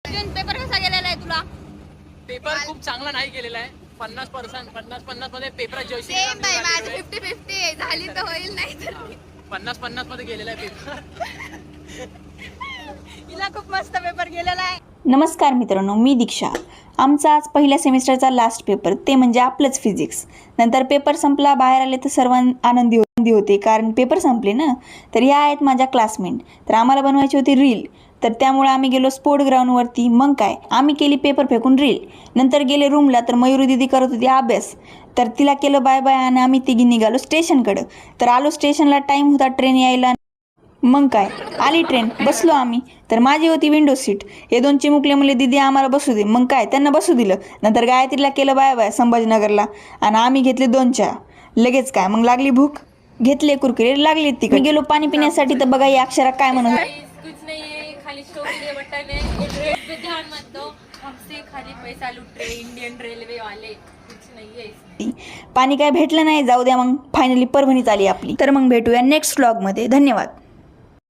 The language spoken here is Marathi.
पेपर कसा गेलेला आहे तुला? पेपर खूप चांगला नाही गेलेला आहे. 50% मध्ये पेपर जयश्री सेम बाई, माझं 50-50 झाली तर होईल, नाही तर 50 मध्ये गेलेला आहे पेपर. हिला खूप मस्त पेपर गेलेला आहे. नमस्कार मित्रांनो, मी दीक्षा. आमचा आज पहिल्या सेमिस्टरचा लास्ट पेपर, ते म्हणजे आपलंच फिजिक्स. नंतर पेपर संपला, बाहेर आले तर सर्व आनंदी होते, कारण पेपर संपले ना. तर ह्या आहेत माझ्या क्लासमेट. तर आम्हाला बनवायची होती रील, तर त्यामुळे आम्ही गेलो स्पोर्ट ग्राउंडवरती. मग काय, आम्ही केली पेपर फेकून रील. नंतर गेले रूमला, तर मयुरी दिदी करत होती अभ्यास. तर तिला केलं बाय बाय आणि आम्ही तिघी निघालो स्टेशनकडं. तर आलो स्टेशनला, टाईम होता ट्रेन यायला. मग काय, आली ट्रेन, बसलो आम्ही. तर माझी होती विंडो सीट. हे दोन चिमुकले मुले दिदी आम्हाला बसू दे. मग काय, त्यांना बसू दिलं. नंतर गायत्रीला केलं बाय बाय संभाजीनगरला, आणि आम्ही घेतले 2 चहा. लगेच काय, मग लागली भूक, घेतले कुरकुरे, लागले तिकडे. गेलो पाणी पिण्यासाठी, तर बघा या अक्षरा काय म्हणत, कुछ नहीं है, खाली स्टोरी दे बटन है, पे ध्यान मत दो, हमसे खाली पैसा लूट रहे इंडियन रेलवे वाले, कुछ नहीं है इसमें. पाणी काय भेटलं नाही, जाऊ द्या. मग फायनली परभणीत आली आपली. तर मग भेटूया नेक्स्ट व्लॉगमध्ये. धन्यवाद.